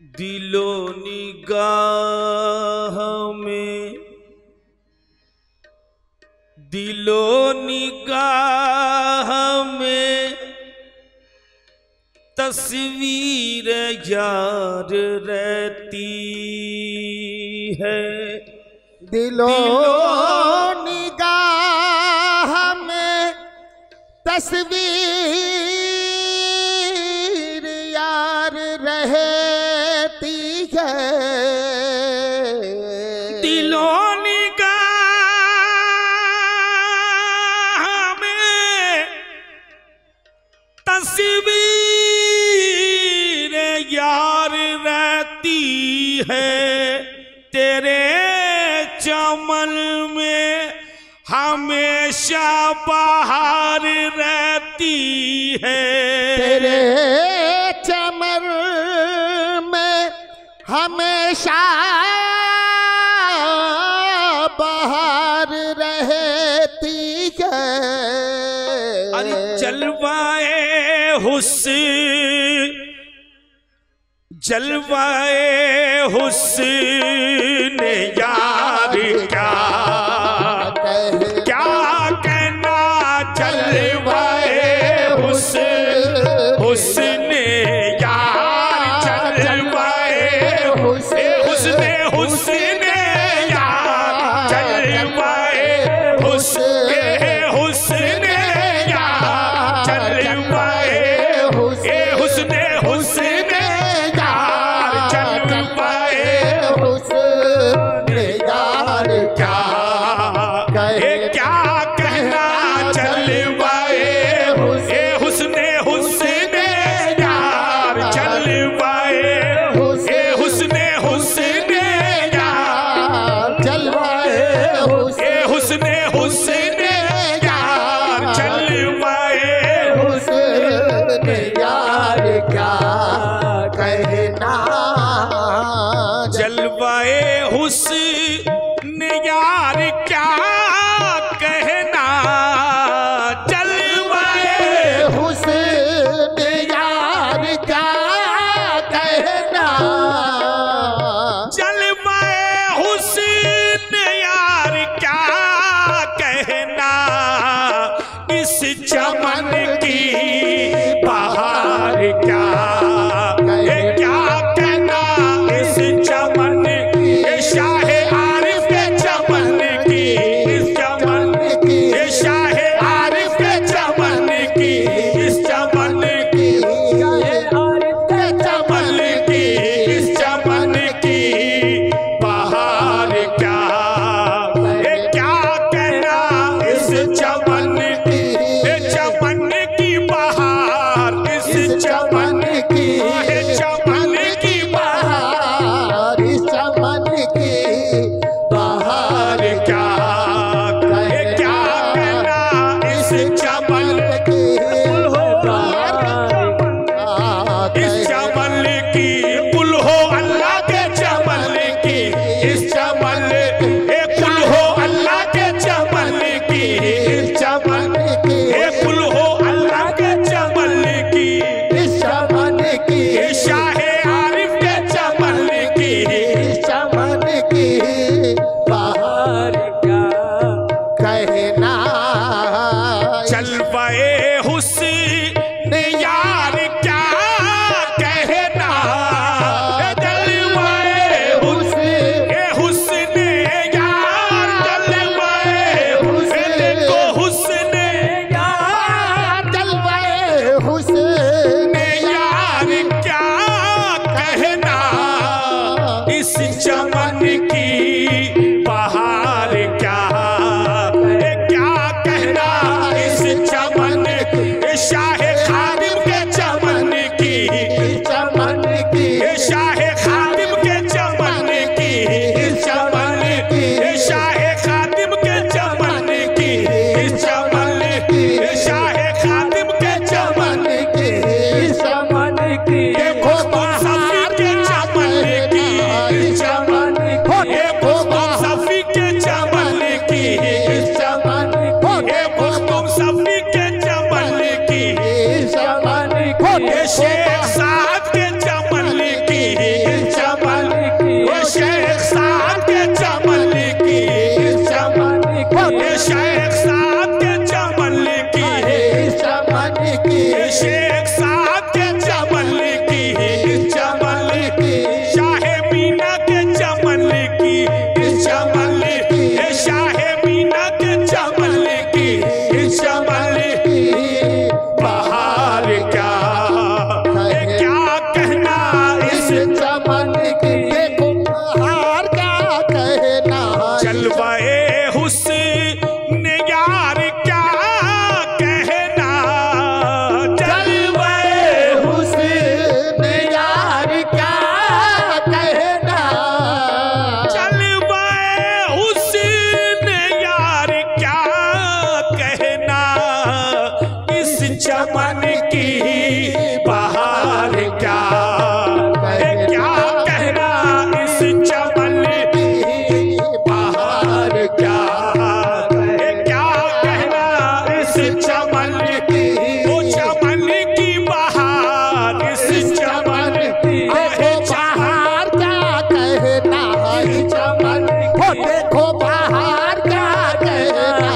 दिलो निगाह में, दिलो निगाह में तस्वीर यार रहती है। दिलो निगाह में तस्वीर यार रहती है। दिलो निगाह में तस्वीर यार रहती है। तेरे चमन में हमेशा बहार रहती है। तेरे चमन में हमेशा बहार रहती है। अरे जलवाए हुस्न, जलवाए हुस्न यार क्या कहना। जलवाए हुस्न, हुस्न यार, जलवाए हुस्न, हुस्न यार, जलवाए हुस्न, हुस्न यार, जलवाए हुस्न, हुस्न यार, जलवाए हुस्न यार क्या कहना। जलवाए हुस्न, हुस्न यार, जलवाए हुस्न, हुस्न यार, जलवाए हुस्न, हुस्न यार, जलवाए हुस्न यार क्या कहना। जलवाए हुस्न यार क्या कहना। जलवाए हुस्न यार क्या कहना। जलवाए हुस्न यार क्या कहना। इस चमन की बहार क्या कहना। इस चमन शाहे चमन की देखो बहार क्या कहना जलवाए हुस्न यार क्या कहना जलवाए हुस्न यार क्या कहना जलवाए हुस्न यार क्या कहना इस चमन की बहार क्या कहना इस चमन की बहार क्या कहना इस चमन की वो चमन की बहार इस चमन की बहार क्या कहना चमन हो देखो बहार क्या कहना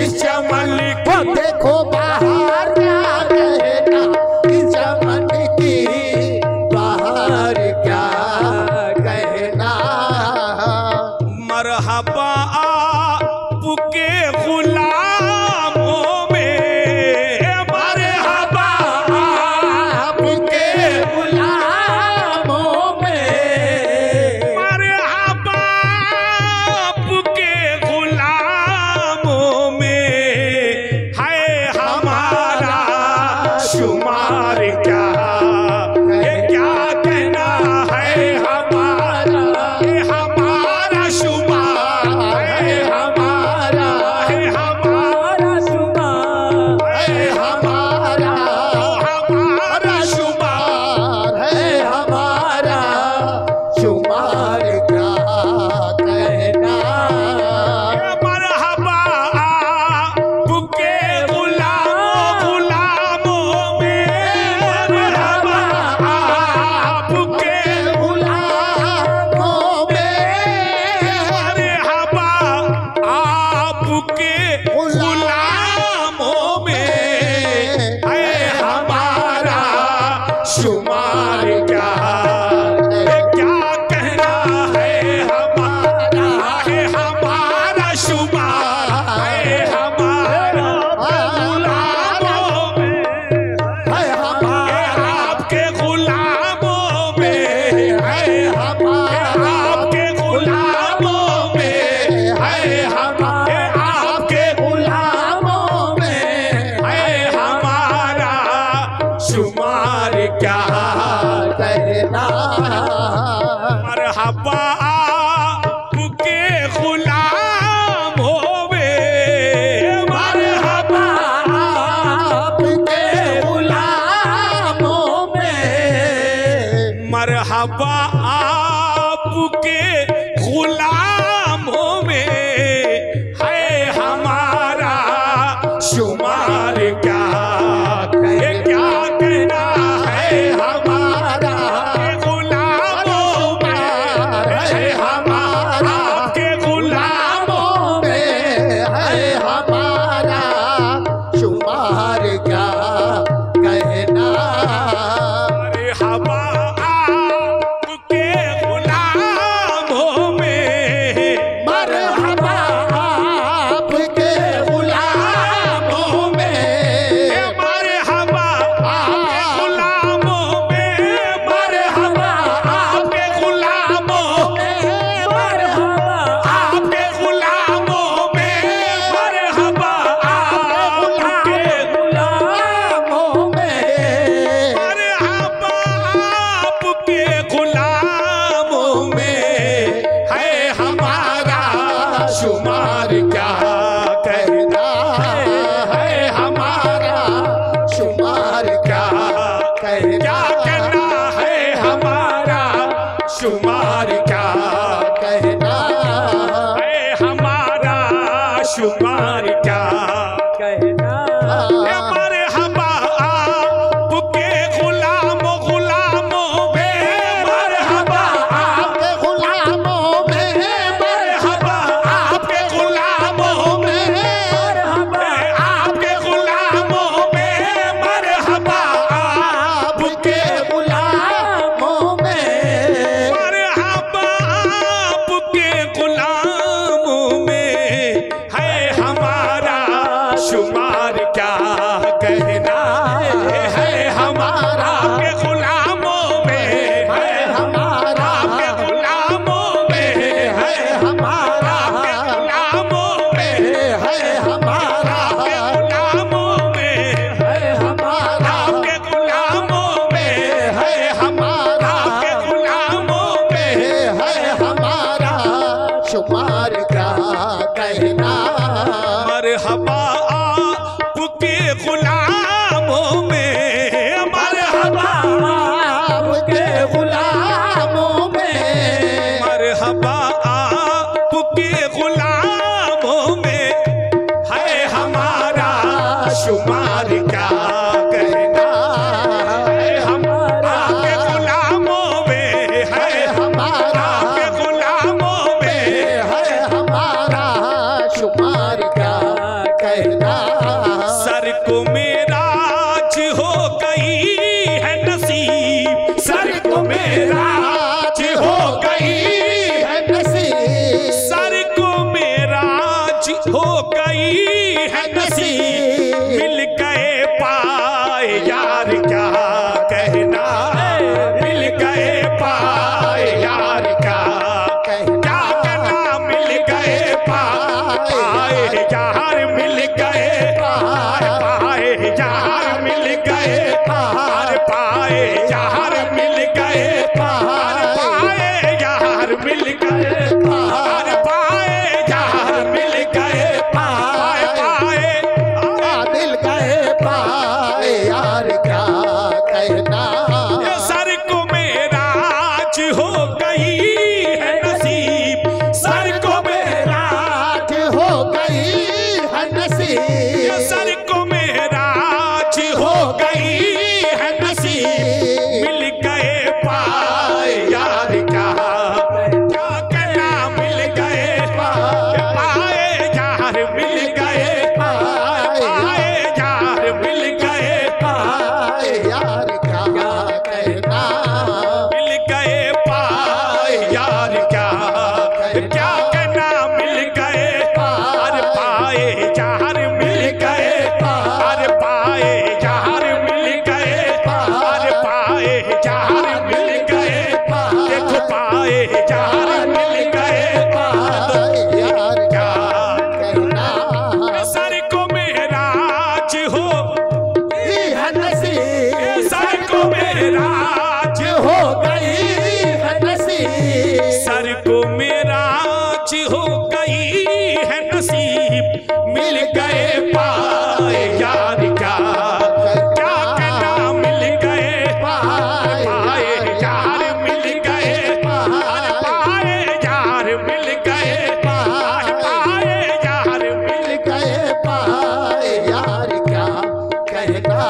इस चमन हो देखो बहार क्या कहना इस चमन की बहार क्या कहना मरहबा आपके गुलामों में मरहबा आपके गुलामों में मरहबा आपके गुलामों में है हमारा शुमार क्या ये क्या कहना है हमारा ये हमारा शुमार है हमारा शुमार है हमारा हमारा शुमार है हमारा शुमार क्या कहना मरहबा आपके गुलामों में मरहबा आपके गुलामों में मरहबा आपके गुलामों में है हमारा शुमार क्या कहना है हमारा शुमार है हमारा गुलामों में है हमारा आपके गुलामों में है आपके गुलामों में है आपके गुलामों में है हमारा शुमार क्या कहना मरहबा आपके गुलामों में मरहबा आपके गुलामों में मरहबा आपके गुलामों में है हमारा शुमार क्या कहना है हमारा गुलामों में है हमारा आपके गुलामों में है हमारा शुमार क्या कहना मरहबा आपके गुलामों में मरहबा आपके गुलामों में मरहबा आपके गुलामों में मरहबा आपके गुलामों में मरहबा आपके गुलामों में मरहबा आपके गुलामों में मरहबा आपके गुलामों में है हमारा शुमार क्या कहना है हमारा शुमार क्या कहना कहना है हमारा शुमार क्या कहना है हमारा शुमार क्या कहना मरहबा आपके गुलामों में मरहबा आपके गुलामों में मरहबा आपके गुलामों में मरहबा आपके गुलामों में मरहबा आपके आपके गुलामों में मरहबा पाए यार मिल गए, पाए यार क्या कहना। सर को मेराज हो है नसीब, सर को मेराज हो गई है नसीब, सर को मेराज हो गई है नसीब, मिल गए पाए यार क्या क्या कहना, मिल गए पाए यार मिल गए, पाए यार मिल गए, पाए यार मिल गए पाए यार क्या कहना,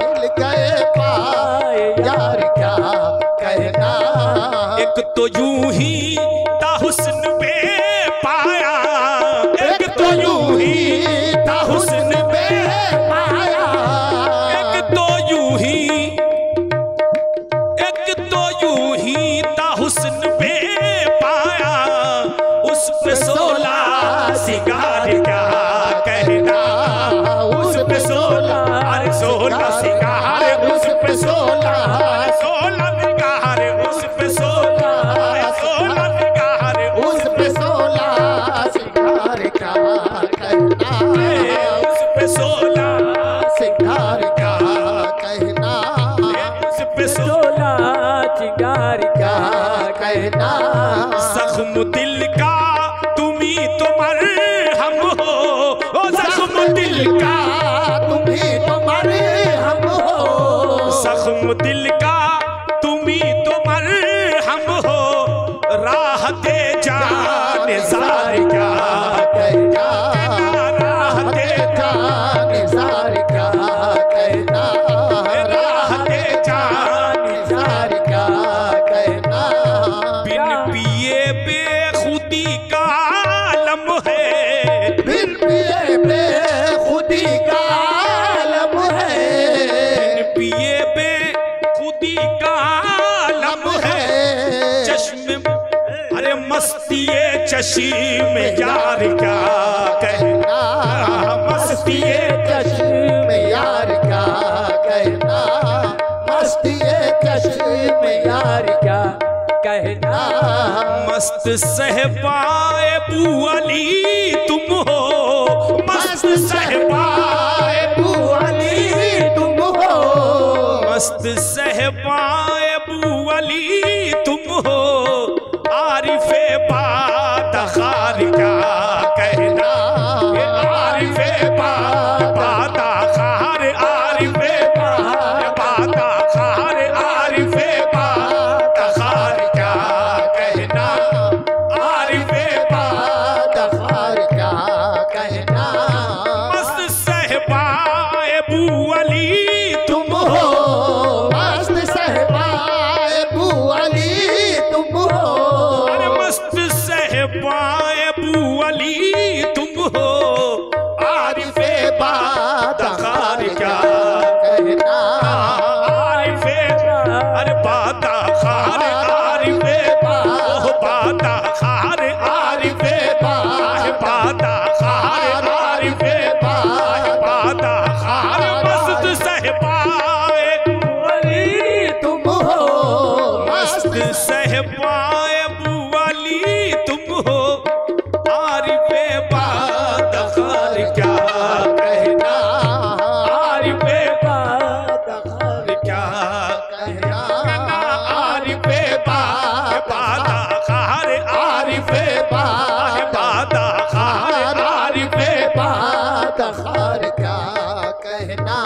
मिल गए पाए यार क्या कहना। एक तो यूं ही था हुस्न पे पाया, एक तो यूं ही था हुस्न पे पाया, एक तो यूं ही, एक तो यूं ही था हुस्न पे पाया, उस पे 16 सिंगार क्या कहना, उस पे 16 अरे 16 सिंगार, उस पे 16 सिंगार, उस पे 16 सिंगार, उस पे 16 सिंगार क्या कहना, उस पे 16 सिंगार क्या कहना, उस पे 16 चिंगार क्या कहना। जख्म दिल का तुम्ही तो मरहम हो, ओ जख्म दिल का, तुम्ही तो मरहम हो, जख्म दिल का तुम्ही तो मरहम हो, राह दे जान जार क्या कहना, राह दे जान जार क्या कहना, राह दे जान, जार क्या कहना। बिन पिए बेखुदी का आलम है, बिन पिए बेखुदी का आलम है, बिन पिए बेखुदी का आलम है, चश्मे अरे मस्तिए चश्मे यार क्या कहना, मस्तिए चश्म यार क्या कहना, मस्ती चश्म यार क्या कहना। मस्त सहबाए बू अली तुम हो, मस्त सहबाए बू अली तुम हो, मस्त सहबाए बू अली तुम हो, आरिफे बादखार क्या कहना, आरिफे बादखार, आरिफे बादखार, आरिफे बादखार क्या कहना, आरिफे बादखार क्या कहना। मस्त सहबाए बू अली तुम हो, मस्त सहबाए बू अली तुम हो, अरे मस्त सहबाए बू अली तुम हो, आरिफे बादखार क्या कहना। आरिफे अरे बादखार, आरिफे ओह बादखार, आरिफे बादखार, आरिफे बादखार, मस्त सहबाए अली तुम हो, मस्त सहबाए बू अली तुम हो, आरिफे बादखार क्या कहना, आरिफे बादखार क्या कहना। आरिफे बादखार, आरिफे बादखार, आरिफे बादखार क्या कहना।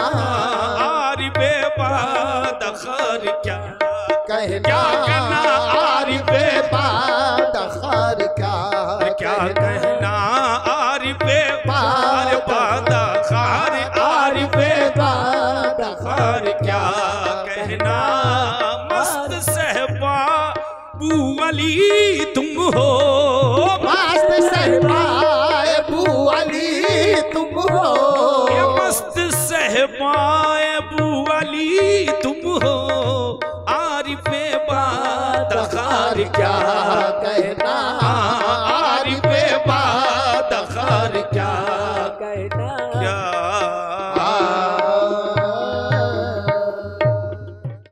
आरिफे बादखार क्या कहना आरिफे बादखार क्या क्या कहना, आरिफे बादखार, आरिफे बादखार क्या कहना, मस्त सहबा बू अली तुम हो, मस्त सहबाए बू अली तुम हो, ये मस्त सहबाए बू अली तुम हो, आरिफे बादखार क्या